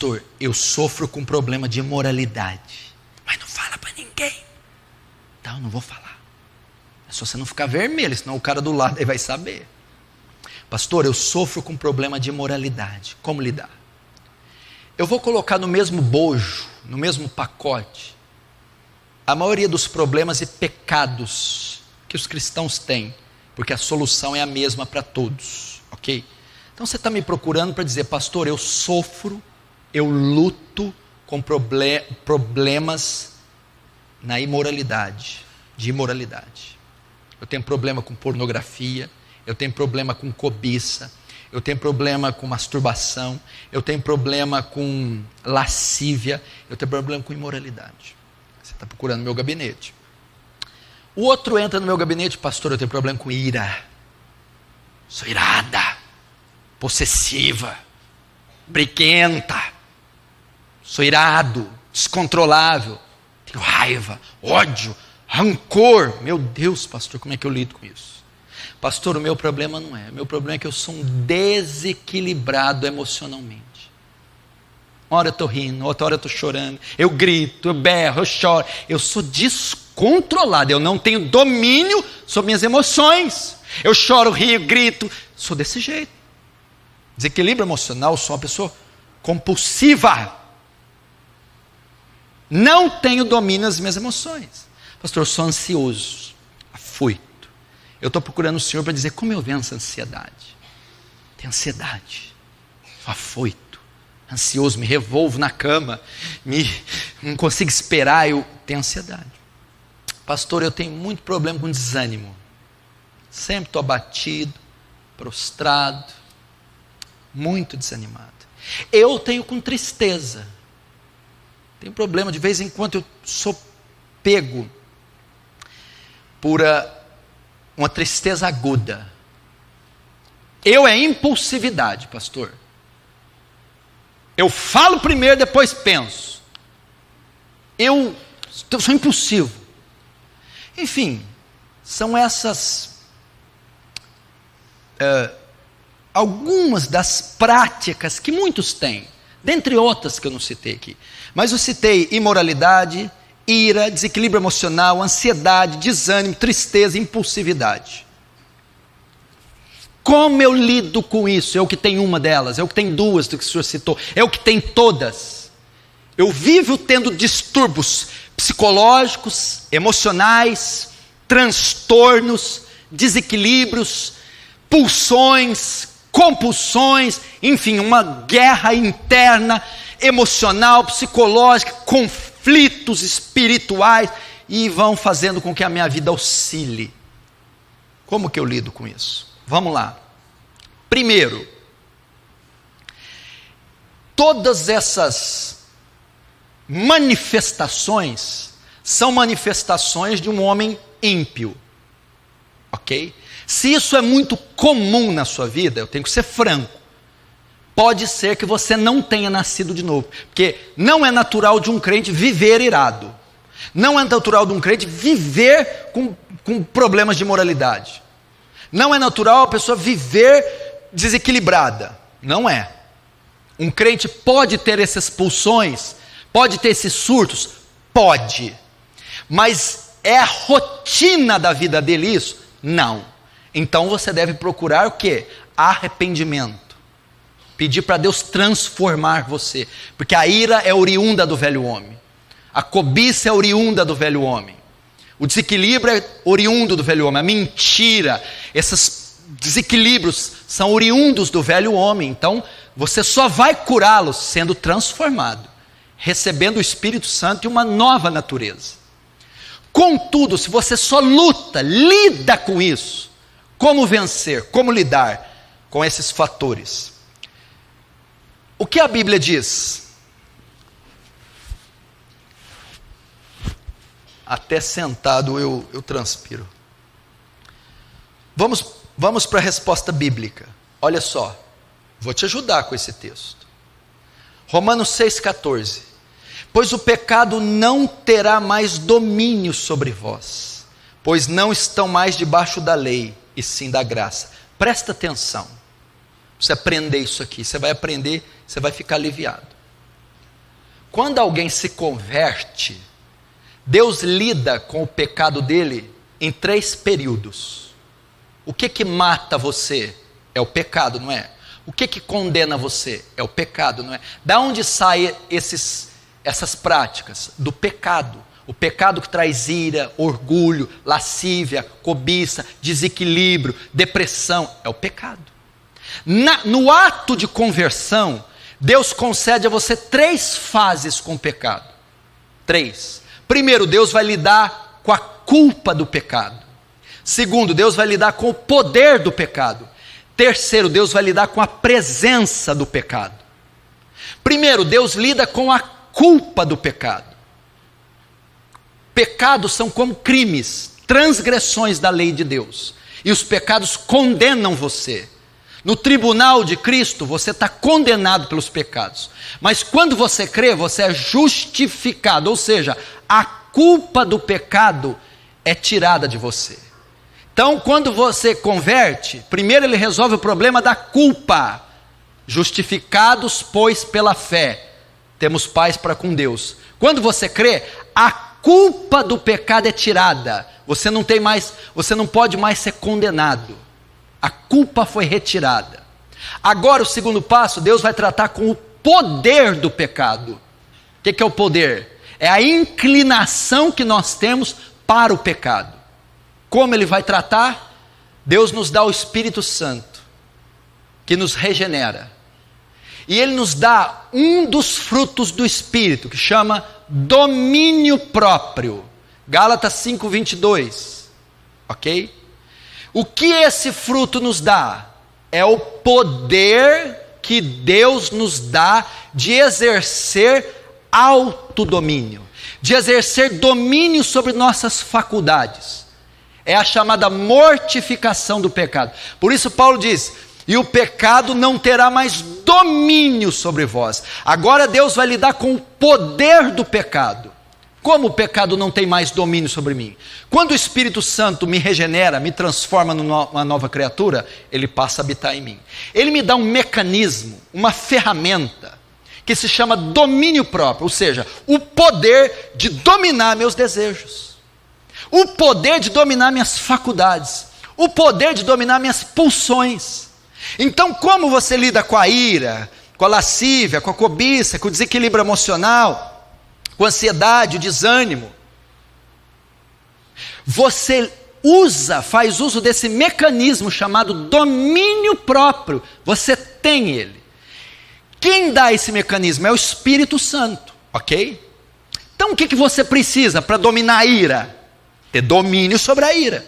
pastor, eu sofro com problema de imoralidade. Mas não fala para ninguém. Então, não vou falar. É só você não ficar vermelho, senão o cara do lado aí vai saber. Pastor, eu sofro com problema de imoralidade. Como lidar? Eu vou colocar no mesmo bojo, no mesmo pacote, a maioria dos problemas e pecados que os cristãos têm, porque a solução é a mesma para todos, ok? Então você está me procurando para dizer, pastor, eu sofro, eu luto com problemas na imoralidade, de imoralidade. Eu tenho problema com pornografia, eu tenho problema com cobiça, eu tenho problema com masturbação, eu tenho problema com lascívia, eu tenho problema com imoralidade. Você está procurando meu gabinete. O outro entra no meu gabinete, pastor, eu tenho problema com ira. Sou irada, possessiva, briguenta, sou irado, descontrolável, tenho raiva, ódio, rancor. Meu Deus, pastor, como é que eu lido com isso? Pastor, o meu problema não é. O meu problema é que eu sou um desequilibrado emocionalmente. Uma hora eu estou rindo, outra hora eu estou chorando, eu grito, eu berro, eu choro. Eu sou descontrolado, eu não tenho domínio sobre minhas emoções. Eu choro, rio, grito, sou desse jeito. Desequilíbrio emocional, sou uma pessoa compulsiva. Não tenho domínio das minhas emoções. Pastor, eu sou ansioso, afoito. Eu estou procurando o Senhor para dizer como eu venço a ansiedade. Tenho ansiedade, sou afoito, ansioso, me revolvo na cama, não consigo esperar, eu tenho ansiedade. Pastor, eu tenho muito problema com desânimo. Sempre estou abatido, prostrado, muito desanimado. Eu tenho com tristeza. Tenho problema, de vez em quando eu sou pego por uma tristeza aguda. Eu é impulsividade, pastor. Eu falo primeiro, depois penso. Eu sou impulsivo. Enfim, são essas algumas das práticas que muitos têm, dentre outras que eu não citei aqui. Mas eu citei imoralidade, ira, desequilíbrio emocional, ansiedade, desânimo, tristeza, impulsividade. Como eu lido com isso? Eu que tenho uma delas, eu que tenho duas do que o senhor citou, eu que tenho todas. Eu vivo tendo distúrbios psicológicos, emocionais, transtornos, desequilíbrios, pulsões, compulsões, enfim, uma guerra interna, emocional, psicológica, conflitos espirituais, e vão fazendo com que a minha vida oscile. Como que eu lido com isso? Vamos lá. Primeiro, todas essas manifestações são manifestações de um homem ímpio, ok? Se isso é muito comum na sua vida, eu tenho que ser franco. Pode ser que você não tenha nascido de novo, porque não é natural de um crente viver irado. Não é natural de um crente viver com problemas de moralidade. Não é natural a pessoa viver desequilibrada. Não é. Um crente pode ter essas pulsões, pode ter esses surtos? Pode. Mas é a rotina da vida dele isso? Não. Então você deve procurar o quê? Arrependimento. Pedir para Deus transformar você. Porque a ira é oriunda do velho homem. A cobiça é oriunda do velho homem. O desequilíbrio é oriundo do velho homem. A mentira, esses desequilíbrios são oriundos do velho homem. Então você só vai curá-los sendo transformado, recebendo o Espírito Santo e uma nova natureza. Contudo, se você só luta, lida com isso, como vencer, como lidar com esses fatores? O que a Bíblia diz? Até sentado eu transpiro. Vamos para a resposta bíblica. Olha só, vou te ajudar com esse texto. Romanos 6,14. Pois o pecado não terá mais domínio sobre vós, pois não estão mais debaixo da lei, e sim da graça. Presta atenção. Você aprender isso aqui, você vai aprender, você vai ficar aliviado. Quando alguém se converte, Deus lida com o pecado dele em 3 períodos. O que mata você? É o pecado, não é? O que condena você? É o pecado, não é? Da onde saem essas práticas? Do pecado. O pecado que traz ira, orgulho, lascívia, cobiça, desequilíbrio, depressão, é o pecado. No ato de conversão, Deus concede a você 3 fases com o pecado. 3. Primeiro, Deus vai lidar com a culpa do pecado. Segundo, Deus vai lidar com o poder do pecado. Terceiro, Deus vai lidar com a presença do pecado. Primeiro, Deus lida com a culpa do pecado. Pecados são como crimes, transgressões da lei de Deus. E os pecados condenam você. No tribunal de Cristo, você está condenado pelos pecados. Mas quando você crê, você é justificado. Ou seja, a culpa do pecado é tirada de você. Então, quando você converte, primeiro ele resolve o problema da culpa. Justificados, pois, pela fé, temos paz para com Deus. Quando você crê, a culpa do pecado é tirada. Você não pode mais ser condenado. A culpa foi retirada. Agora, o segundo passo, Deus vai tratar com o poder do pecado. O que é o poder? É a inclinação que nós temos para o pecado. Como ele vai tratar? Deus nos dá o Espírito Santo, que nos regenera. E ele nos dá um dos frutos do Espírito, que chama domínio próprio. Gálatas 5:22. Ok? O que esse fruto nos dá? É o poder que Deus nos dá de exercer autodomínio, de exercer domínio sobre nossas faculdades. É a chamada mortificação do pecado. Por isso Paulo diz: e o pecado não terá mais domínio sobre vós. Agora Deus vai lidar com o poder do pecado. Como o pecado não tem mais domínio sobre mim? Quando o Espírito Santo me regenera, me transforma numa nova criatura, ele passa a habitar em mim. Ele me dá um mecanismo, uma ferramenta, que se chama domínio próprio, ou seja, o poder de dominar meus desejos, o poder de dominar minhas faculdades, o poder de dominar minhas pulsões. Então, como você lida com a ira, com a lascívia, com a cobiça, com o desequilíbrio emocional, com a ansiedade, o desânimo? Você faz uso desse mecanismo chamado domínio próprio. Você tem ele. Quem dá esse mecanismo? É o Espírito Santo, ok? Então o que você precisa para dominar a ira? Ter domínio sobre a ira.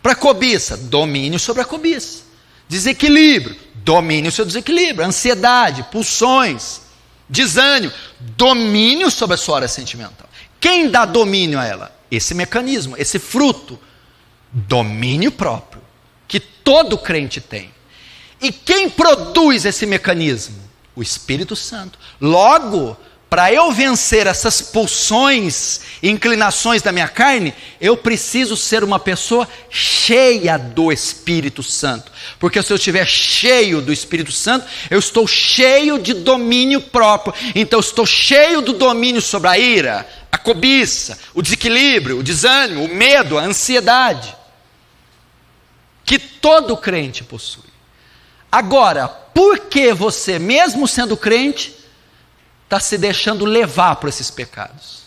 Para cobiça, domínio sobre a cobiça. Desequilíbrio, domínio sobre o desequilíbrio. Ansiedade, pulsões, desânimo, domínio sobre a sua área sentimental. Quem dá domínio a ela? Esse mecanismo, esse fruto, domínio próprio, que todo crente tem. E quem produz esse mecanismo? O Espírito Santo. Logo, para eu vencer essas pulsões e inclinações da minha carne, eu preciso ser uma pessoa cheia do Espírito Santo. Porque se eu estiver cheio do Espírito Santo, eu estou cheio de domínio próprio. Então eu estou cheio do domínio sobre a ira, a cobiça, o desequilíbrio, o desânimo, o medo, a ansiedade, que todo crente possui. Agora, por que você, mesmo sendo crente, está se deixando levar por esses pecados?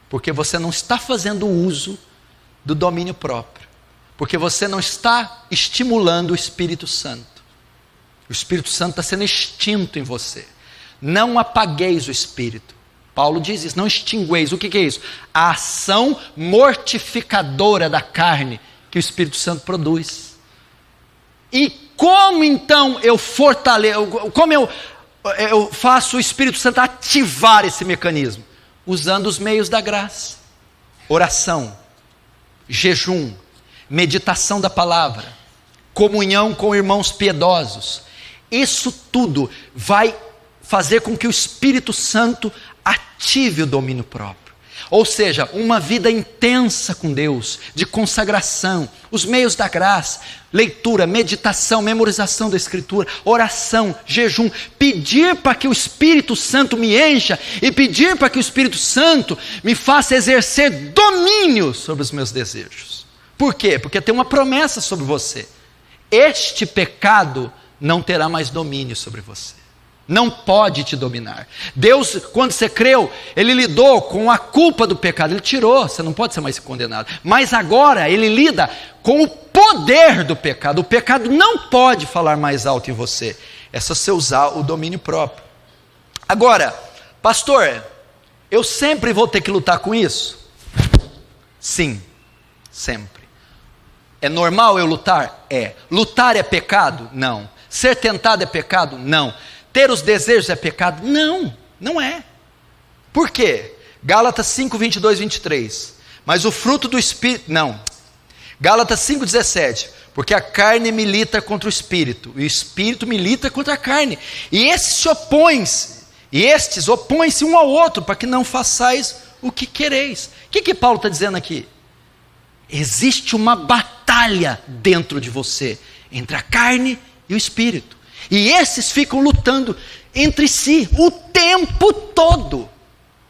Porque você não está fazendo uso do domínio próprio. Porque você não está estimulando o Espírito Santo. O Espírito Santo está sendo extinto em você. Não apagueis o Espírito. Paulo diz isso, não extingueis. O que é isso? A ação mortificadora da carne que o Espírito Santo produz. E como então eu fortaleço, como eu faço o Espírito Santo ativar esse mecanismo? Usando os meios da graça. Oração, jejum, meditação da palavra, comunhão com irmãos piedosos. Isso tudo vai fazer com que o Espírito Santo ative o domínio próprio. Ou seja, uma vida intensa com Deus, de consagração, os meios da graça, leitura, meditação, memorização da Escritura, oração, jejum, pedir para que o Espírito Santo me encha e pedir para que o Espírito Santo me faça exercer domínio sobre os meus desejos. Por quê? Porque tem uma promessa sobre você. Este pecado não terá mais domínio sobre você. Não pode te dominar. Deus, quando você creu, Ele lidou com a culpa do pecado. Ele tirou, você não pode ser mais condenado. Mas agora Ele lida com o poder do pecado. O pecado não pode falar mais alto em você. É só você usar o domínio próprio. Agora, pastor, eu sempre vou ter que lutar com isso? Sim, sempre. É normal eu lutar? É. Lutar é pecado? Não. Ser tentado é pecado? Não. Ter os desejos é pecado? Não, não é. Por quê? Gálatas 5, 22, 23. Mas o fruto do Espírito... Não. Gálatas 5, 17. Porque a carne milita contra o Espírito, e o Espírito milita contra a carne. E estes opõem-se um ao outro, para que não façais o que quereis. O que Paulo está dizendo aqui? Existe uma batalha dentro de você, entre a carne e o Espírito. E esses ficam lutando entre si o tempo todo.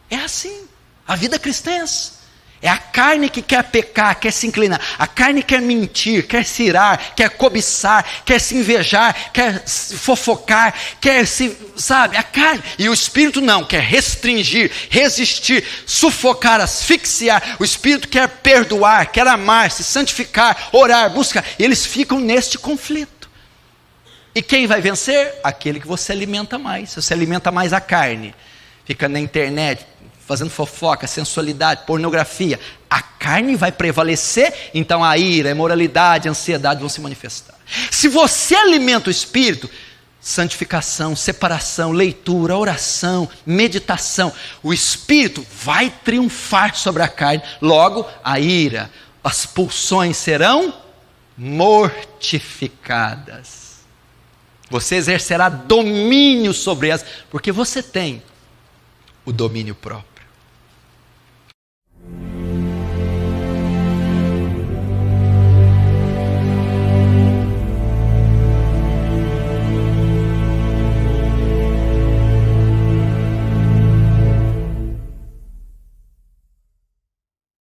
É assim, a vida cristã é essa. É a carne que quer pecar, quer se inclinar. A carne quer mentir, quer se irar, quer cobiçar, quer se invejar, quer se fofocar, quer se, sabe, a carne. E o Espírito não, quer restringir, resistir, sufocar, asfixiar. O Espírito quer perdoar, quer amar, se santificar, orar, buscar. E eles ficam neste conflito. E quem vai vencer? Aquele que você alimenta mais. Se você alimenta mais a carne, fica na internet, fazendo fofoca, sensualidade, pornografia, a carne vai prevalecer, então a ira, a imoralidade, a ansiedade vão se manifestar. Se você alimenta o Espírito, santificação, separação, leitura, oração, meditação, o Espírito vai triunfar sobre a carne, logo a ira, as pulsões serão mortificadas. Você exercerá domínio sobre elas, porque você tem o domínio próprio.